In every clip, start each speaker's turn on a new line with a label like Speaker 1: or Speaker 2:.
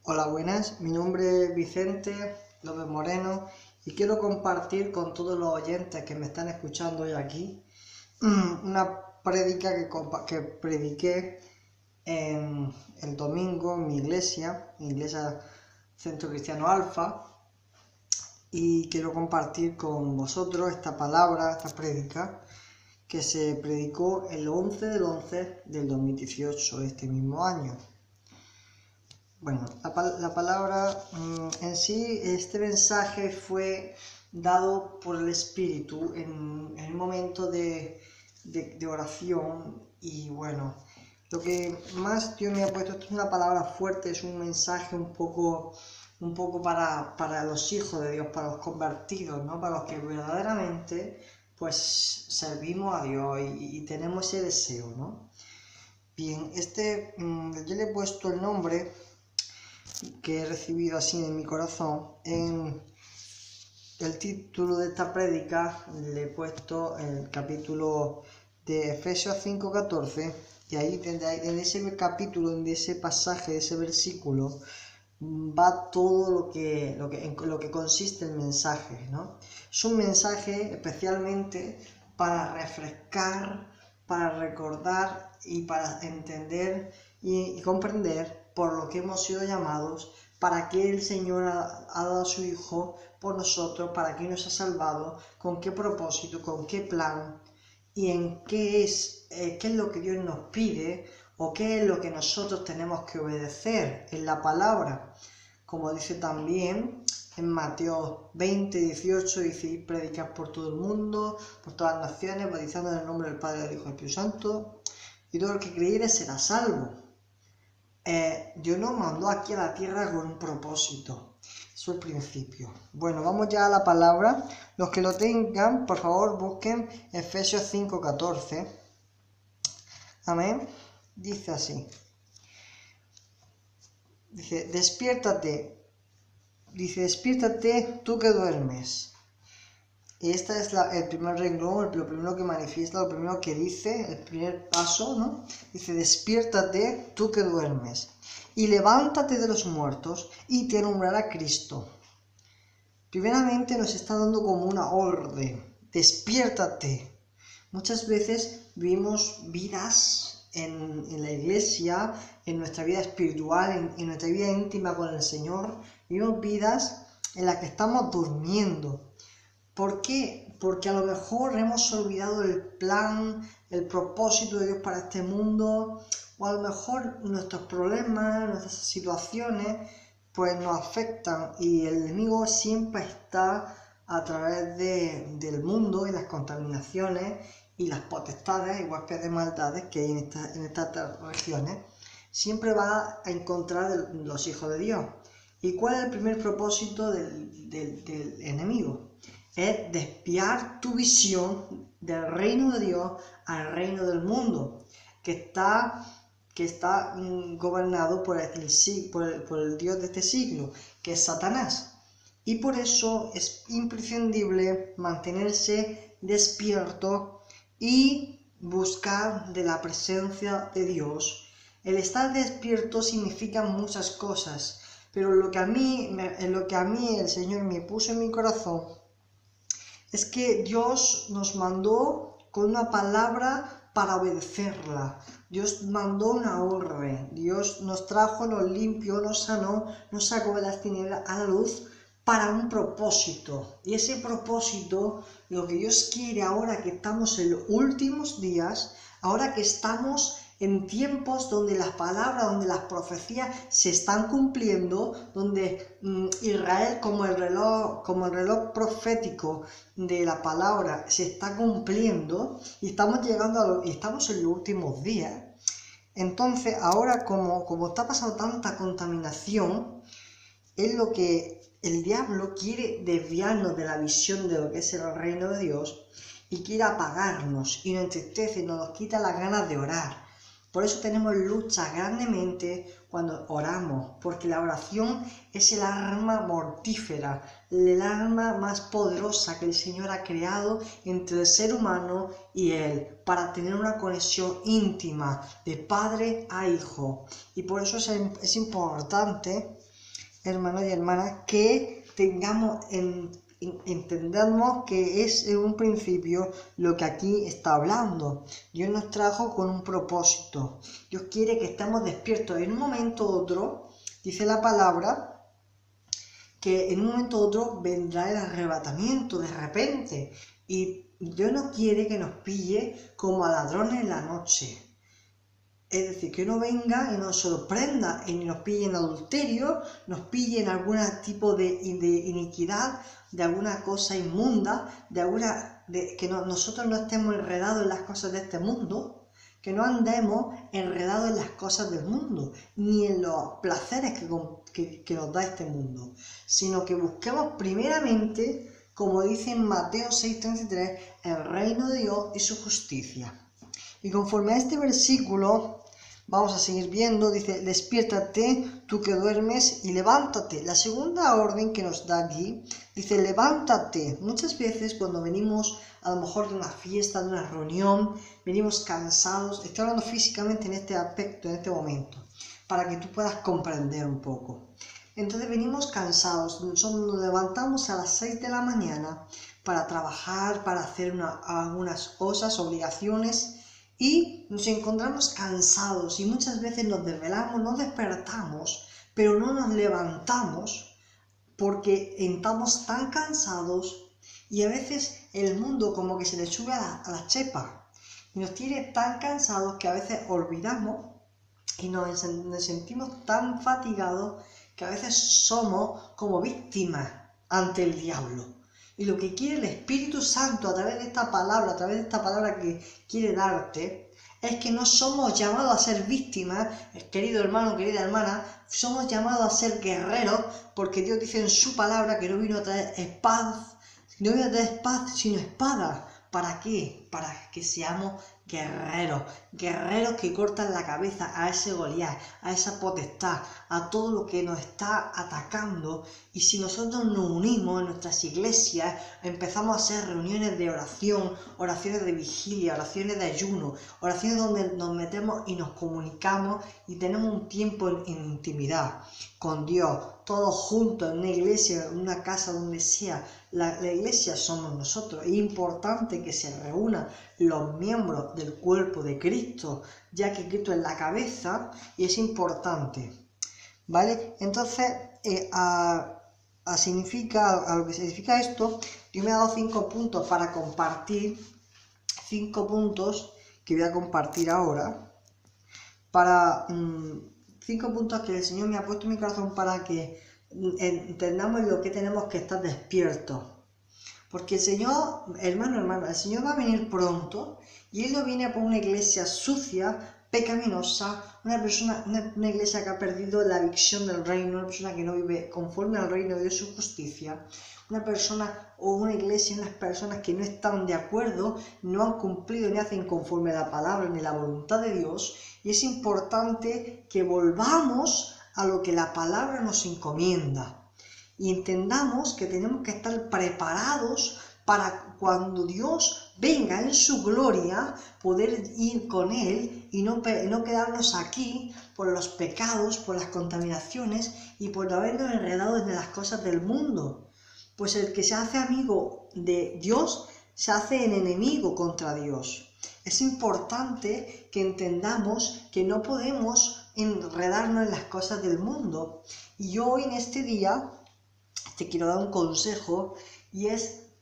Speaker 1: Hola, buenas. Mi nombre es Vicente López Moreno y quiero compartir con todos los oyentes que me están escuchando hoy aquí una prédica que prediqué el domingo en mi iglesia Centro Cristiano Alfa, y quiero compartir con vosotros esta palabra, esta prédica que se predicó el 11 del 11 del 2018, este mismo año. Bueno, la palabra en sí, este mensaje fue dado por el Espíritu en un momento de oración. Y bueno, lo que más Dios me ha puesto, esto es una palabra fuerte, es un mensaje un poco para los hijos de Dios, para los convertidos, ¿no? Para los que verdaderamente pues servimos a Dios y tenemos ese deseo, ¿no? Bien, yo le he puesto el nombre que he recibido así en mi corazón. En el título de esta prédica le he puesto el capítulo de Efesios 5:14, y ahí en ese capítulo, en ese pasaje, de ese versículo, va todo lo que consiste el mensaje, ¿no? Es un mensaje especialmente para refrescar, para recordar y para entender y comprender por lo que hemos sido llamados, para qué el Señor ha dado a su Hijo por nosotros, para qué nos ha salvado, con qué propósito, con qué plan, y en qué es lo que Dios nos pide, o qué es lo que nosotros tenemos que obedecer en la palabra. Como dice también en Mateo 20:18, dice: y predicar por todo el mundo, por todas las naciones, bautizando en el nombre del Padre, del Hijo y del Espíritu Santo, y todo el que creyere será salvo. Dios nos mandó aquí a la tierra con un propósito. Eso es el principio. Bueno, vamos ya a la palabra. Los que lo tengan, por favor, busquen Efesios 5:14. Amén. Dice así. Dice, despiértate tú que duermes. Y este es el primer renglón, lo primero que manifiesta, lo primero que dice, el primer paso, ¿no? Dice, despiértate tú que duermes, y levántate de los muertos, y te alumbrará Cristo. Primeramente nos está dando como una orden, despiértate. Muchas veces vivimos vidas en la iglesia, en nuestra vida espiritual, en nuestra vida íntima con el Señor, vivimos vidas en las que estamos durmiendo. ¿Por qué? Porque a lo mejor hemos olvidado el plan, el propósito de Dios para este mundo, o a lo mejor nuestros problemas, nuestras situaciones, pues nos afectan, y el enemigo siempre está a través del mundo y las contaminaciones y las potestades y huestes de maldades que hay en estas regiones. Siempre va a encontrar los hijos de Dios. ¿Y cuál es el primer propósito del enemigo? Es desviar tu visión del reino de Dios al reino del mundo, que está gobernado por el Dios de este siglo, que es Satanás. Y por eso es imprescindible mantenerse despierto y buscar de la presencia de Dios. El estar despierto significa muchas cosas, pero lo que a mí el Señor me puso en mi corazón es que Dios nos mandó con una palabra para obedecerla. Dios mandó una orden. Dios nos trajo, nos limpió, nos sanó, nos sacó de las tinieblas a la luz para un propósito. Y ese propósito, lo que Dios quiere ahora que estamos en los últimos días, ahora que estamos en tiempos donde las palabras, donde las profecías se están cumpliendo, donde Israel como el reloj profético de la palabra se está cumpliendo, y estamos estamos en los últimos días. Entonces ahora, como está pasando tanta contaminación, es lo que el diablo quiere: desviarnos de la visión de lo que es el reino de Dios, y quiere apagarnos, y nos entristece, nos quita las ganas de orar. Por eso tenemos lucha grandemente cuando oramos, porque la oración es el arma mortífera, el arma más poderosa que el Señor ha creado entre el ser humano y Él, para tener una conexión íntima de padre a hijo. Y por eso es importante hermanos y hermanas, que entendamos que es en un principio lo que aquí está hablando. Dios nos trajo con un propósito. Dios quiere que estemos despiertos. En un momento u otro, dice la palabra, que en un momento u otro vendrá el arrebatamiento de repente. Y Dios no quiere que nos pille como a ladrones en la noche. Es decir, que no venga y nos sorprenda y nos pille en adulterio, nos pille en algún tipo de iniquidad, de alguna cosa inmunda, nosotros no estemos enredados en las cosas de este mundo, que no andemos enredados en las cosas del mundo, ni en los placeres que nos da este mundo, sino que busquemos primeramente, como dice en Mateo 6:33, el reino de Dios y su justicia. Y conforme a este versículo, vamos a seguir viendo, dice, despiértate tú que duermes y levántate. La segunda orden que nos da aquí, dice, levántate. Muchas veces cuando venimos a lo mejor de una fiesta, de una reunión, venimos cansados, estoy hablando físicamente en este aspecto, en este momento, para que tú puedas comprender un poco. Entonces venimos cansados, nos levantamos a las 6 de la mañana para trabajar, para hacer algunas cosas, obligaciones, y nos encontramos cansados y muchas veces nos desvelamos, nos despertamos, pero no nos levantamos porque estamos tan cansados y a veces el mundo como que se le sube a la chepa y nos tiene tan cansados que a veces olvidamos y nos sentimos tan fatigados que a veces somos como víctimas ante el diablo. Y lo que quiere el Espíritu Santo a través de esta palabra que quiere darte, es que no somos llamados a ser víctimas, querido hermano, querida hermana, somos llamados a ser guerreros, porque Dios dice en su palabra que no vino a traer paz, sino espada. ¿Para qué? Para que seamos guerreros que cortan la cabeza a ese Goliat, a esa potestad, a todo lo que nos está atacando. Y si nosotros nos unimos en nuestras iglesias, empezamos a hacer reuniones de oración, oraciones de vigilia, oraciones de ayuno, oraciones donde nos metemos y nos comunicamos y tenemos un tiempo en intimidad con Dios, todos juntos en una iglesia, en una casa, donde sea. La iglesia somos nosotros. Es importante que se reúnan los miembros del cuerpo de Cristo, ya que Cristo es la cabeza y es importante, ¿vale? Entonces, a lo que significa esto, yo me he dado 5 puntos para compartir, 5 puntos que voy a compartir ahora, para 5 puntos que el Señor me ha puesto en mi corazón para que entendamos lo que tenemos que estar despiertos. Porque el Señor, hermano, el Señor va a venir pronto y Él no viene por una iglesia sucia, pecaminosa, una iglesia que ha perdido la visión del reino, una persona que no vive conforme al reino de su justicia, una persona o una iglesia, unas personas que no están de acuerdo, no han cumplido ni hacen conforme a la palabra ni la voluntad de Dios, y es importante que volvamos a lo que la palabra nos encomienda y entendamos que tenemos que estar preparados para cuando Dios venga en su gloria, poder ir con Él y no quedarnos aquí por los pecados, por las contaminaciones y por habernos enredado en las cosas del mundo. Pues el que se hace amigo de Dios se hace en enemigo contra Dios. Es importante que entendamos que no podemos enredarnos en las cosas del mundo. Y yo hoy en este día te quiero dar un consejo, y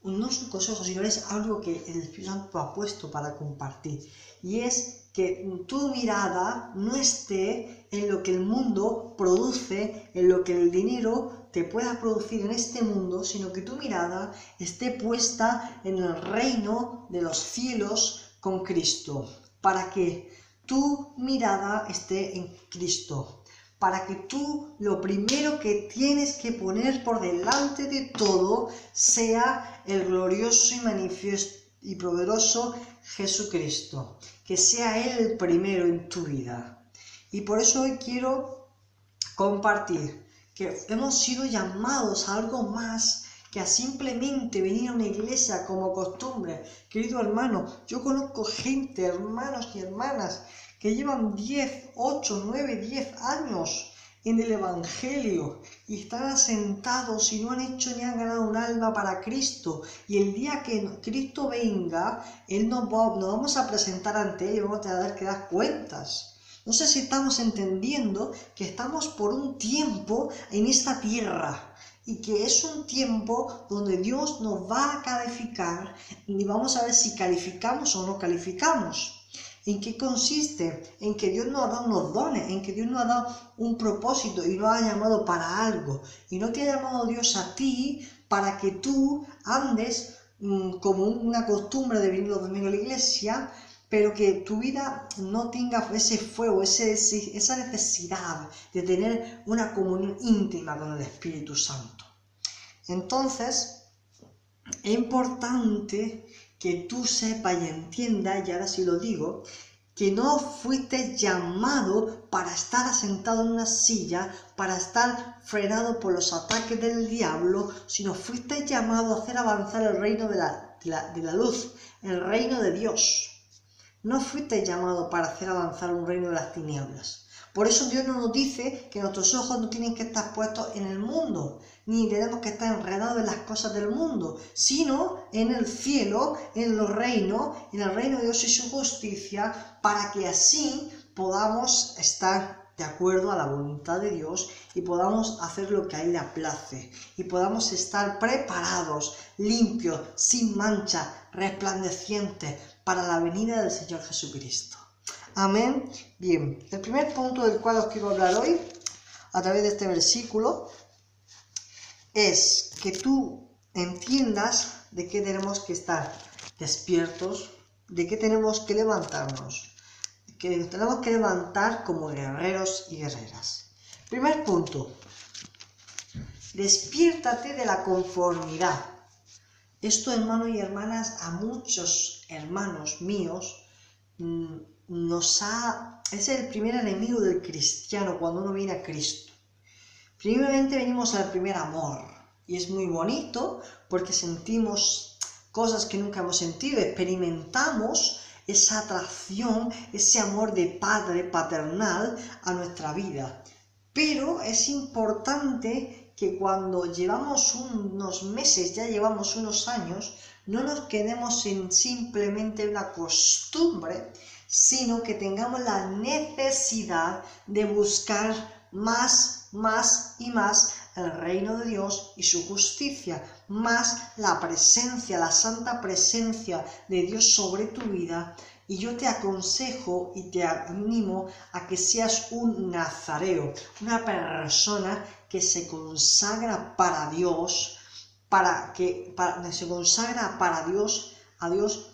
Speaker 1: no es un consejo, sino es algo que el Espíritu Santo ha puesto para compartir. Y es que tu mirada no esté en lo que el mundo produce, en lo que el dinero te pueda producir en este mundo, sino que tu mirada esté puesta en el reino de los cielos con Cristo. Para que tu mirada esté en Cristo. Para que tú lo primero que tienes que poner por delante de todo sea el glorioso y manifiesto y poderoso Jesucristo. Que sea Él el primero en tu vida. Y por eso hoy quiero compartir que hemos sido llamados a algo más que a simplemente venir a una iglesia como costumbre. Querido hermano, yo conozco gente, hermanos y hermanas, que llevan 10, 8, 9, 10 años en el Evangelio y están asentados y no han hecho ni han ganado un alma para Cristo. Y el día que Cristo venga, nos vamos a presentar ante Él y vamos a tener que dar cuentas. No sé si estamos entendiendo que estamos por un tiempo en esta tierra y que es un tiempo donde Dios nos va a calificar y vamos a ver si calificamos o no calificamos. ¿En qué consiste? En que Dios nos ha dado unos dones, en que Dios nos ha dado un propósito y nos ha llamado para algo. Y no te ha llamado Dios a ti para que tú andes como una costumbre de venir los domingos a la iglesia, pero que tu vida no tenga ese fuego, esa necesidad de tener una comunión íntima con el Espíritu Santo. Entonces, es importante que tú sepas y entiendas, y ahora sí lo digo, que no fuiste llamado para estar asentado en una silla, para estar frenado por los ataques del diablo, sino fuiste llamado a hacer avanzar el reino de la luz, el reino de Dios. No fuiste llamado para hacer avanzar un reino de las tinieblas. Por eso Dios no nos dice que nuestros ojos no tienen que estar puestos en el mundo, ni tenemos que estar enredados en las cosas del mundo, sino en el cielo, en el reino de Dios y su justicia, para que así podamos estar de acuerdo a la voluntad de Dios y podamos hacer lo que a Él le place y podamos estar preparados, limpios, sin mancha, resplandecientes para la venida del Señor Jesucristo. Amén. Bien, el primer punto del cual os quiero hablar hoy, a través de este versículo, es que tú entiendas de qué tenemos que estar despiertos, de qué tenemos que levantarnos, que nos tenemos que levantar como guerreros y guerreras. Primer punto, despiértate de la conformidad. Esto, hermanos y hermanas, a muchos hermanos míos, es el primer enemigo del cristiano cuando uno viene a Cristo. Primeramente venimos al primer amor y es muy bonito porque sentimos cosas que nunca hemos sentido, experimentamos esa atracción, ese amor de padre paternal a nuestra vida. Pero es importante que cuando llevamos unos meses, ya llevamos unos años, no nos quedemos en simplemente una costumbre, sino que tengamos la necesidad de buscar más y más el reino de Dios y su justicia, más la presencia, la santa presencia de Dios sobre tu vida. Y yo te aconsejo y te animo a que seas un nazareo, una persona que se consagra para Dios, se consagra para Dios, a Dios,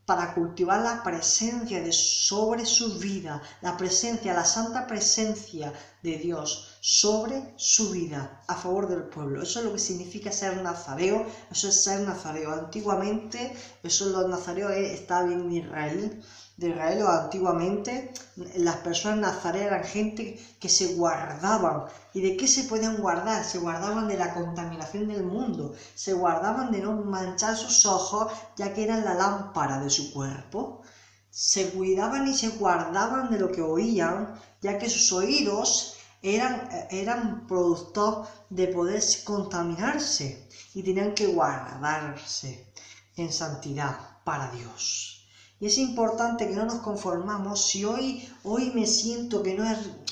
Speaker 1: para cultivar la presencia sobre su vida, la santa presencia de Dios sobre su vida, a favor del pueblo. Eso es lo que significa ser nazareo, eso es ser nazareo. Antiguamente, los nazareos estaban en Israel, o antiguamente, las personas nazareas eran gente que se guardaban. ¿Y de qué se podían guardar? Se guardaban de la contaminación del mundo, se guardaban de no manchar sus ojos, ya que eran la lámpara de su cuerpo. Se cuidaban y se guardaban de lo que oían, ya que sus oídos eran productos de poder contaminarse y tenían que guardarse en santidad para Dios. Y es importante que no nos conformamos si hoy me siento que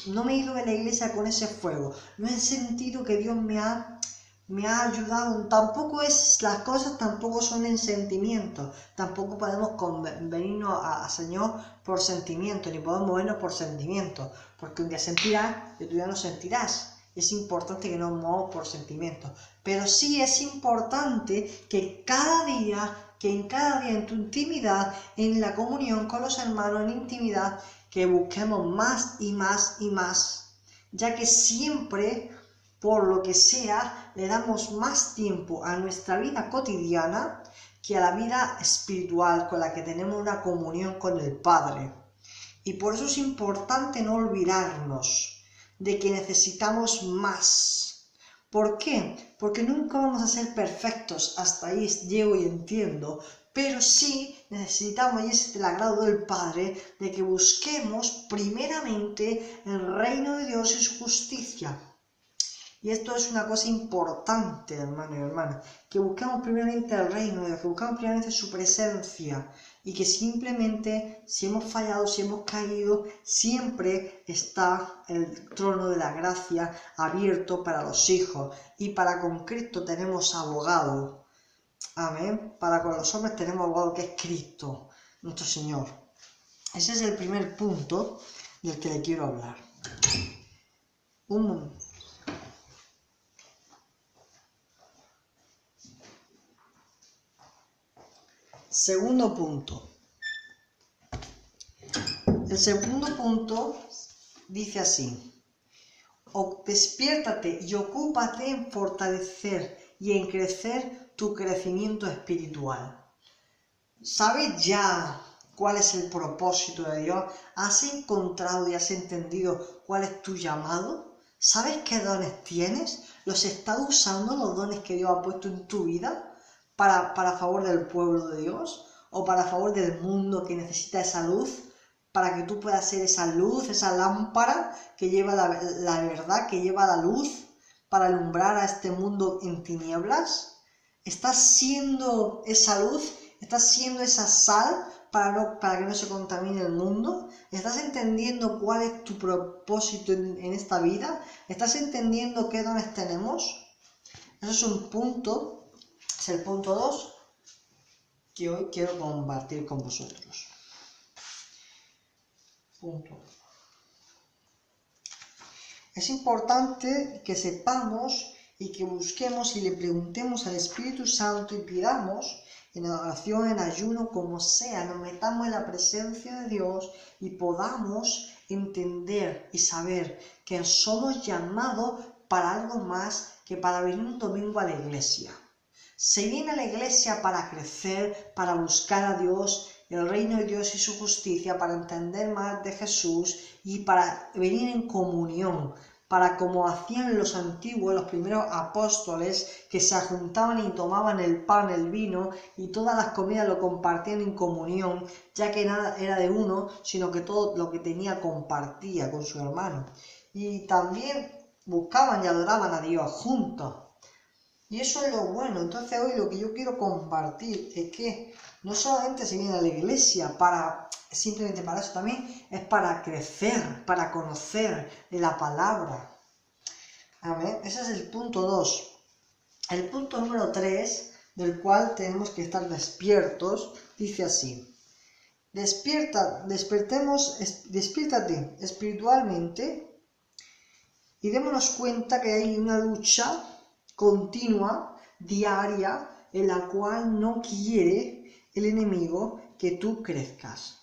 Speaker 1: no me he ido de la iglesia con ese fuego, no he sentido que Dios me ha ayudado. Las cosas tampoco son en sentimiento, tampoco podemos venirnos a Señor por sentimiento, ni podemos movernos por sentimiento, porque un día sentirás y otro día no sentirás. Es importante que no nos movamos por sentimiento, pero sí es importante que en cada día en tu intimidad, en la comunión con los hermanos, en intimidad, que busquemos más y más y más, ya que siempre, por lo que sea, le damos más tiempo a nuestra vida cotidiana que a la vida espiritual con la que tenemos una comunión con el Padre. Y por eso es importante no olvidarnos de que necesitamos más. ¿Por qué? Porque nunca vamos a ser perfectos, hasta ahí llego y entiendo, pero sí necesitamos, y es el agrado del Padre, de que busquemos primeramente el reino de Dios y su justicia. Y esto es una cosa importante, hermano y hermana, que buscamos primeramente el reino de Dios, que buscamos primeramente su presencia, y que simplemente, si hemos fallado, si hemos caído, siempre está el trono de la gracia abierto para los hijos, y para con Cristo tenemos abogado. Amén. Para con los hombres tenemos abogado, que es Cristo, nuestro Señor. Ese es el primer punto del que le quiero hablar. Segundo punto. El segundo punto dice así: despiértate y ocúpate en fortalecer y en crecer tu crecimiento espiritual. ¿Sabes ya cuál es el propósito de Dios? ¿Has encontrado y has entendido cuál es tu llamado? ¿Sabes qué dones tienes? ¿Los estás usando, los dones que Dios ha puesto en tu vida, para favor del pueblo de Dios? ¿O para favor del mundo que necesita esa luz? Para que tú puedas ser esa luz, esa lámpara que lleva la verdad, que lleva la luz para alumbrar a este mundo en tinieblas. ¿Estás siendo esa luz? ¿Estás siendo esa sal para que no se contamine el mundo? ¿Estás entendiendo cuál es tu propósito en esta vida? ¿Estás entendiendo qué dones tenemos? Eso es un punto, es el punto 2 que hoy quiero compartir con vosotros. Punto. Es importante que sepamos y que busquemos y le preguntemos al Espíritu Santo y pidamos en oración, en ayuno, como sea, nos metamos en la presencia de Dios y podamos entender y saber que somos llamados para algo más que para venir un domingo a la iglesia. Se viene a la iglesia para crecer, para buscar a Dios, el reino de Dios y su justicia, para entender más de Jesús y para venir en comunión, para como hacían los antiguos, los primeros apóstoles, que se juntaban y tomaban el pan, el vino y todas las comidas lo compartían en comunión, ya que nada era de uno, sino que todo lo que tenía compartía con su hermano. Y también buscaban y adoraban a Dios juntos. Y eso es lo bueno. Entonces hoy lo que yo quiero compartir es que no solamente se viene a la iglesia simplemente para eso, también es para crecer, para conocer de la palabra. Amén. Ese es el punto 2. El punto número 3, del cual tenemos que estar despiertos, dice así: despiértate espiritualmente y démonos cuenta que hay una lucha continua, diaria, en la cual no quiere el enemigo que tú crezcas.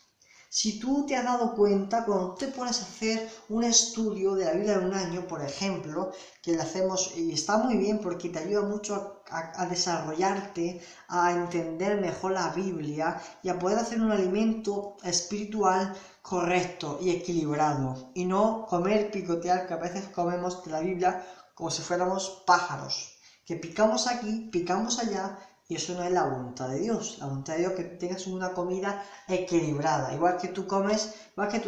Speaker 1: Si tú te has dado cuenta, cuando te pones a hacer un estudio de la Biblia de un año, por ejemplo, que lo hacemos y está muy bien porque te ayuda mucho a desarrollarte, a entender mejor la Biblia y a poder hacer un alimento espiritual correcto y equilibrado y no comer, picotear, que a veces comemos de la Biblia como si fuéramos pájaros, que picamos aquí, picamos allá, y eso no es la voluntad de Dios. La voluntad de Dios es que tengas una comida equilibrada, igual que tú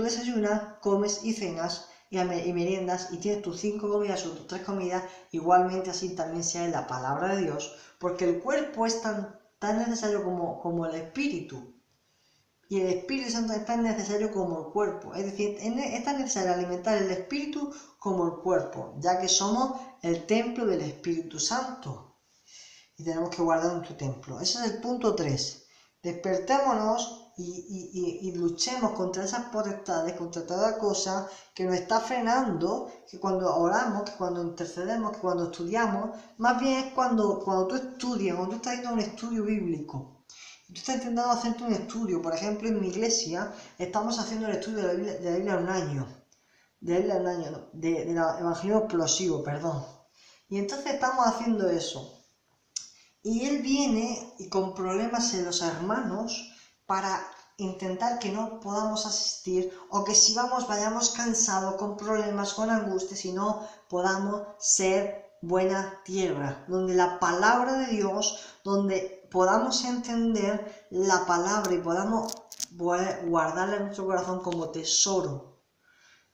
Speaker 1: desayunas, comes y cenas y meriendas y tienes tus 5 comidas o tus 3 comidas, igualmente así también sea en la palabra de Dios, porque el cuerpo es tan necesario como el espíritu. Y el Espíritu Santo es tan necesario como el cuerpo. Es decir, es tan necesario alimentar el Espíritu como el cuerpo, ya que somos el templo del Espíritu Santo. Y tenemos que guardar nuestro templo. Ese es el punto 3. Despertémonos y luchemos contra esas potestades, contra toda cosa que nos está frenando, que cuando oramos, que cuando intercedemos, que cuando estudiamos, más bien es cuando tú estudias, cuando tú estás haciendo un estudio bíblico. Tú estás intentando hacerte un estudio, por ejemplo, en mi iglesia estamos haciendo el estudio de la Biblia en un año, del Evangelio explosivo, perdón. Y entonces estamos haciendo eso. Y él viene y con problemas en los hermanos para intentar que no podamos asistir o que si vayamos cansados, con problemas, con angustias y no podamos ser buena tierra, donde la palabra de Dios, donde podamos entender la palabra y podamos guardarla en nuestro corazón como tesoro.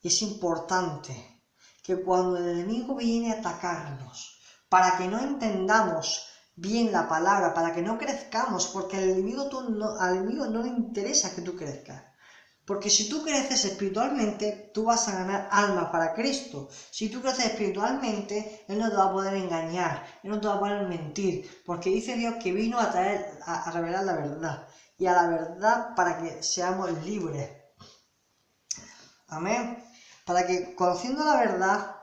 Speaker 1: Y es importante que cuando el enemigo viene a atacarnos, para que no entendamos bien la palabra, para que no crezcamos, porque al enemigo no le interesa que tú crezcas. Porque si tú creces espiritualmente, tú vas a ganar almas para Cristo. Si tú creces espiritualmente, Él no te va a poder engañar, Él no te va a poder mentir, porque dice Dios que vino a revelar la verdad, y a la verdad para que seamos libres. Amén. Para que conociendo la verdad,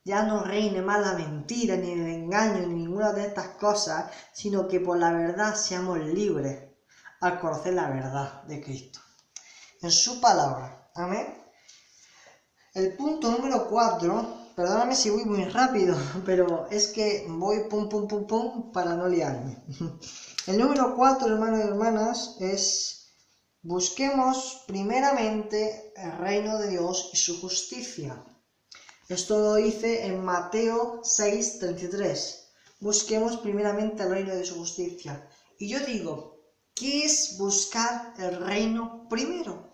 Speaker 1: ya no reine más la mentira, ni el engaño, ni ninguna de estas cosas, sino que por la verdad seamos libres al conocer la verdad de Cristo en su palabra. Amén. El punto número 4, perdóname si voy muy rápido, pero es que voy pum para no liarme. El número 4, hermanos y hermanas, es: busquemos primeramente el reino de Dios y su justicia. Esto lo dice en Mateo 6:33. Busquemos primeramente el reino de su justicia. Y yo digo, ¿qué es buscar el reino primero?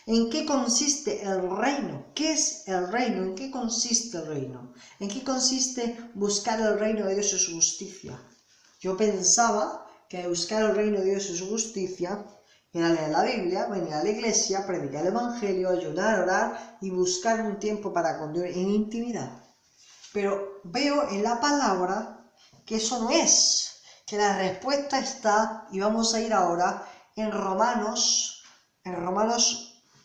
Speaker 1: ¿En qué consiste el reino? ¿Qué es el reino? ¿En qué consiste el reino? ¿En qué consiste buscar el reino de Dios y su justicia? Yo pensaba que buscar el reino de Dios y su justicia era leer la Biblia, venir a la iglesia, predicar el evangelio, ayunar, orar y buscar un tiempo para con Dios en intimidad. Pero veo en la palabra que eso no es, que la respuesta está, y vamos a ir ahora, en Romanos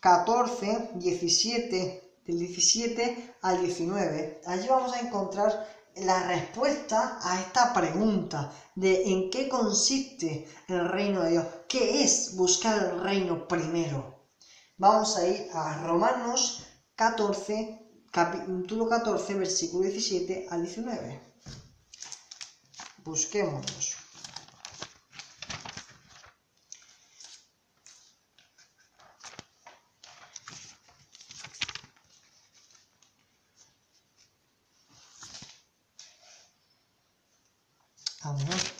Speaker 1: 14, 17, del 17 al 19. Allí vamos a encontrar la respuesta a esta pregunta de en qué consiste el reino de Dios. ¿Qué es buscar el reino primero? Vamos a ir a Romanos 14, capítulo 14, versículo 17 al 19. Busquémoslos.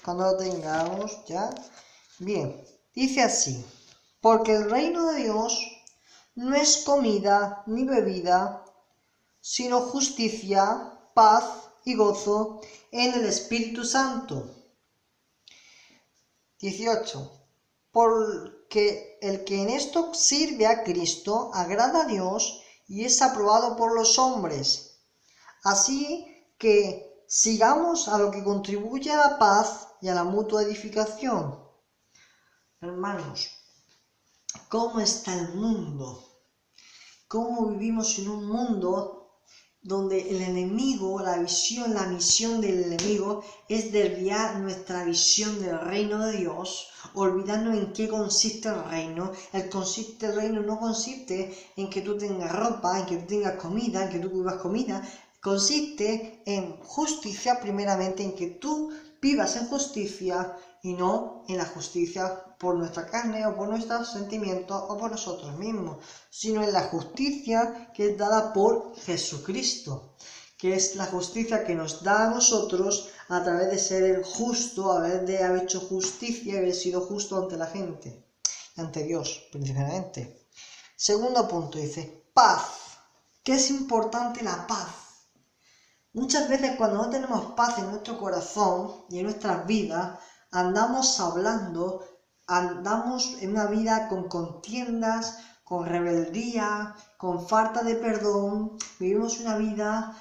Speaker 1: Cuando lo tengamos ya. Bien, dice así: porque el reino de Dios no es comida ni bebida, sino justicia, paz y gozo en el Espíritu Santo. 18. Porque el que en esto sirve a Cristo agrada a Dios y es aprobado por los hombres. Así que sigamos a lo que contribuye a la paz y a la mutua edificación. Hermanos, ¿cómo está el mundo? ¿Cómo vivimos en un mundo donde el enemigo, la misión del enemigo es desviar nuestra visión del reino de Dios, olvidarnos en qué consiste el reino? El reino no consiste en que tú tengas ropa, en que tú tengas comida, en que tú vivas comida. Consiste en justicia, primeramente, en que tú vivas en justicia y no en la justicia por nuestra carne o por nuestros sentimientos o por nosotros mismos, sino en la justicia que es dada por Jesucristo, que es la justicia que nos da a nosotros a través de ser el justo, a través de haber hecho justicia y haber sido justo ante la gente, ante Dios principalmente. Segundo punto, dice paz. ¿Qué es importante la paz? Muchas veces cuando no tenemos paz en nuestro corazón y en nuestras vidas, andamos en una vida con contiendas, con rebeldía, con falta de perdón. Vivimos una vida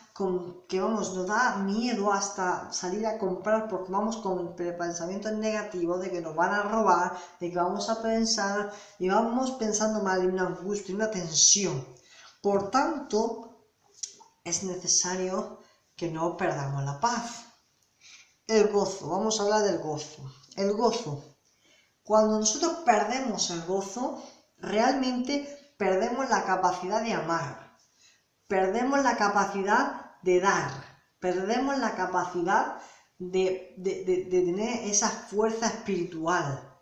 Speaker 1: que nos da miedo hasta salir a comprar porque vamos con pensamientos negativos de que nos van a robar, de que vamos a pensar y vamos pensando mal, en una angustia, en una tensión. Por tanto, es necesario que no perdamos la paz. El gozo, vamos a hablar del gozo. El gozo. Cuando nosotros perdemos el gozo, realmente perdemos la capacidad de amar, perdemos la capacidad de dar, perdemos la capacidad de tener esa fuerza espiritual.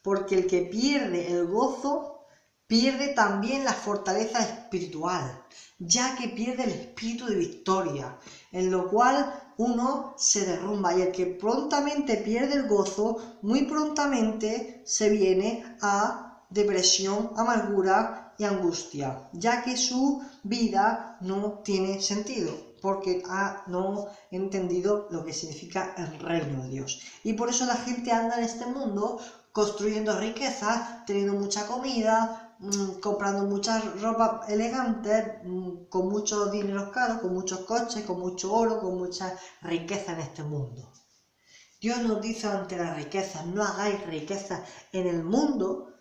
Speaker 1: Porque el que pierde el gozo pierde también la fortaleza espiritual, ya que pierde el espíritu de victoria, en lo cual uno se derrumba, y el que prontamente pierde el gozo, muy prontamente se viene a depresión, amargura y angustia, ya que su vida no tiene sentido, porque no ha entendido lo que significa el reino de Dios. Y por eso la gente anda en este mundo construyendo riquezas, teniendo mucha comida, comprando mucha ropa elegante, con mucho dinero caro, con muchos coches, con mucho oro, con mucha riqueza en este mundo. Dios nos dice ante las riquezas: no hagáis riqueza en el mundo,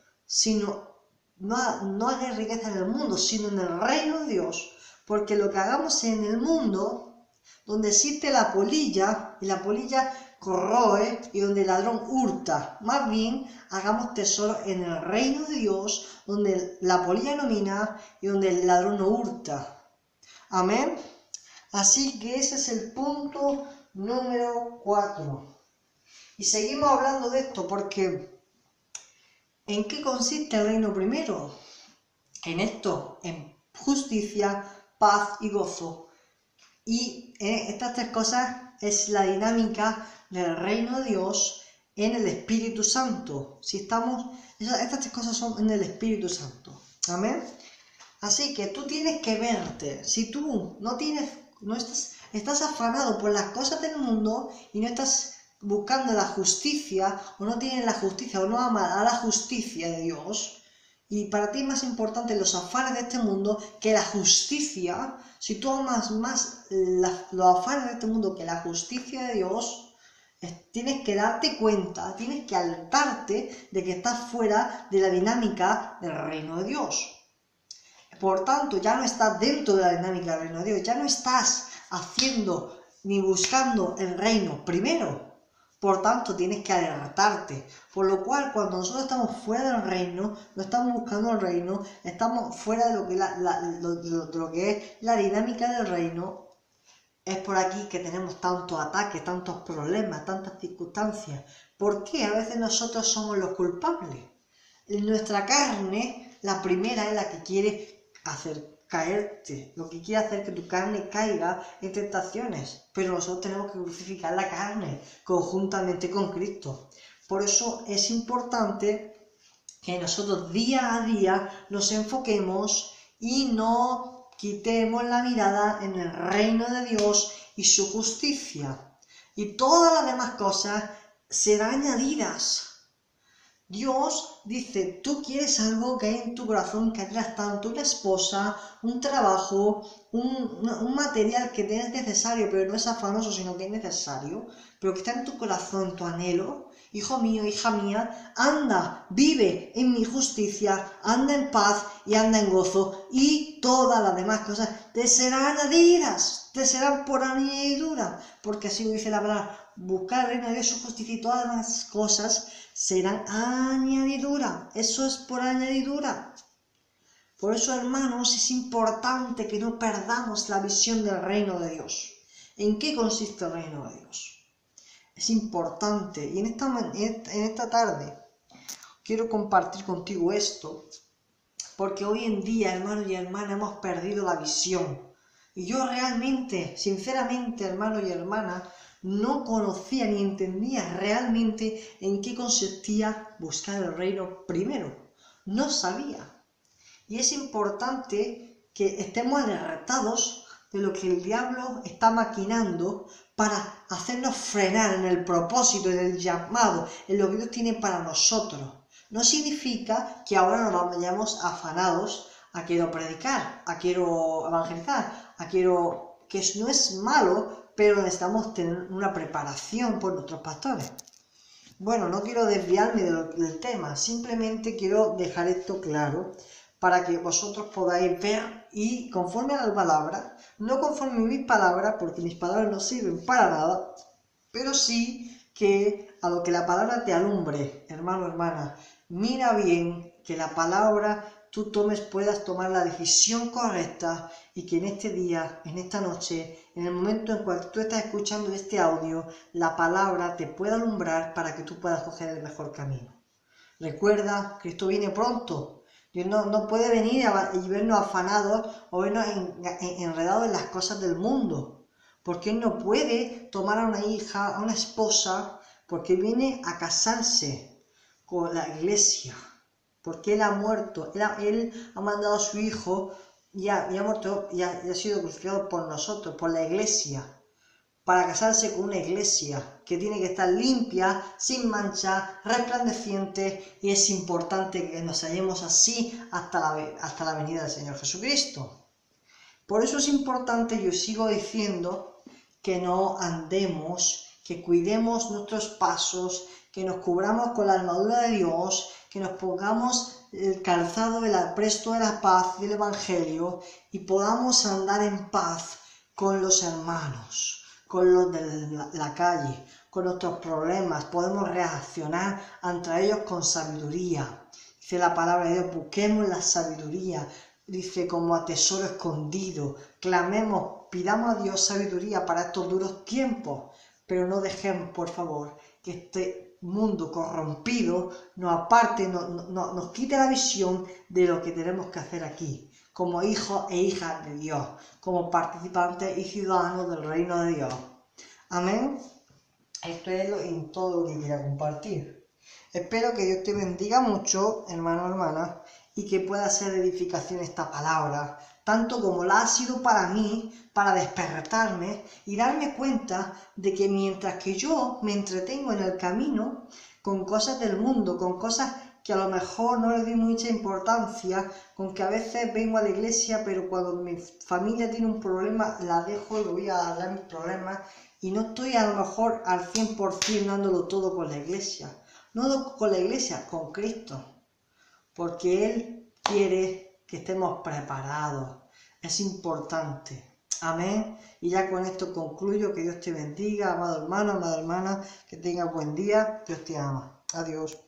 Speaker 1: no hagáis riqueza en el mundo, sino en el reino de Dios, porque lo que hagamos en el mundo, donde existe la polilla, y la polilla corroe, y donde el ladrón hurta, más bien hagamos tesoro en el reino de Dios, donde la polilla no mina y donde el ladrón no hurta. Amén. Así que ese es el punto número 4. Y seguimos hablando de esto porque ¿en qué consiste el reino primero? En esto, en justicia, paz y gozo. Y estas tres cosas es la dinámica del reino de Dios en el Espíritu Santo. Estas tres cosas son en el Espíritu Santo. Amén. Así que tú tienes que verte. Si tú estás afanado por las cosas del mundo y no estás buscando la justicia, o no tienes la justicia, o no amas a la justicia de Dios, y para ti es más importante los afanes de este mundo que la justicia, si tú amas más los afanes de este mundo que la justicia de Dios, tienes que darte cuenta, tienes que alertarte de que estás fuera de la dinámica del reino de Dios. Por tanto, ya no estás dentro de la dinámica del reino de Dios, ya no estás haciendo ni buscando el reino primero. Por tanto, tienes que alertarte. Por lo cual, cuando nosotros estamos fuera del reino, no estamos buscando el reino, estamos fuera de lo que es la dinámica del reino, es por aquí que tenemos tantos ataques, tantos problemas, tantas circunstancias. ¿Por qué? A veces nosotros somos los culpables. En nuestra carne, la primera es la que quiere hacer caerte, lo que quiere hacer que tu carne caiga en tentaciones, pero nosotros tenemos que crucificar la carne conjuntamente con Cristo. Por eso es importante que nosotros día a día nos enfoquemos y no quitemos la mirada en el reino de Dios y su justicia, y todas las demás cosas serán añadidas. Dios dice: tú quieres algo que hay en tu corazón, que atrás tanto una esposa, un trabajo, un material que tienes necesario, pero no es afanoso, sino que es necesario, pero que está en tu corazón, tu anhelo. Hijo mío, hija mía, anda, vive en mi justicia, anda en paz y anda en gozo, y todas las demás cosas te serán añadidas, te serán por añadidura, porque así lo dice la palabra: buscar el reino de Dios, su justicia, y todas las demás cosas serán añadidura. Eso es por añadidura. Por eso, hermanos, es importante que no perdamos la visión del reino de Dios. ¿En qué consiste el reino de Dios? Es importante, y en esta tarde quiero compartir contigo esto, porque hoy en día, hermanos y hermanas, hemos perdido la visión. Y yo realmente, sinceramente, hermano y hermana, no conocía ni entendía realmente en qué consistía buscar el reino primero. No sabía. Y es importante que estemos alertados de lo que el diablo está maquinando para hacernos frenar en el propósito, en el llamado, en lo que Dios tiene para nosotros. No significa que ahora nos vayamos afanados a quiero predicar, a quiero evangelizar, que no es malo, pero necesitamos tener una preparación por nuestros pastores. Bueno, no quiero desviarme del tema, simplemente quiero dejar esto claro para que vosotros podáis ver y conforme a la palabra, no conforme a mis palabras, porque mis palabras no sirven para nada, pero sí que a lo que la palabra te alumbre, hermano, hermana. Mira bien que la palabra tú puedas tomar la decisión correcta, y que en este día, en esta noche, en el momento en cual tú estás escuchando este audio, la palabra te pueda alumbrar para que tú puedas coger el mejor camino. Recuerda, Cristo viene pronto. Dios no puede venir y vernos afanados o vernos enredados en las cosas del mundo. Porque Él no puede tomar a una hija, a una esposa, porque viene a casarse con la iglesia. Porque Él ha muerto, Él ha mandado a su Hijo y ha muerto y ha sido crucificado por nosotros, por la iglesia, para casarse con una iglesia que tiene que estar limpia, sin mancha, resplandeciente, y es importante que nos hallemos así hasta la venida del Señor Jesucristo. Por eso es importante, yo sigo diciendo, que no andemos, que cuidemos nuestros pasos, que nos cubramos con la armadura de Dios, que nos pongamos el calzado, el apresto de la paz del Evangelio y podamos andar en paz con los hermanos, con los de la calle, con nuestros problemas. Podemos reaccionar ante ellos con sabiduría. Dice la palabra de Dios, busquemos la sabiduría. Dice, como a tesoro escondido, clamemos, pidamos a Dios sabiduría para estos duros tiempos, pero no dejemos, por favor, que este mundo corrompido nos aparte, nos quite la visión de lo que tenemos que hacer aquí, como hijos e hijas de Dios, como participantes y ciudadanos del reino de Dios. Amén. Esto es en todo lo que quería compartir. Espero que Dios te bendiga mucho, hermano, hermana, y que pueda ser de edificación esta palabra, tanto como la ha sido para mí, para despertarme y darme cuenta de que mientras que yo me entretengo en el camino con cosas del mundo, con cosas que a lo mejor no le doy mucha importancia, con que a veces vengo a la iglesia, pero cuando mi familia tiene un problema, la dejo y voy a arreglar mis problemas, y no estoy a lo mejor al 100% dándolo todo con la iglesia. No con la iglesia, con Cristo. Porque Él quiere que estemos preparados. Es importante. Amén. Y ya con esto concluyo. Que Dios te bendiga, amado hermano, amada hermana. Que tengas buen día. Dios te ama. Adiós.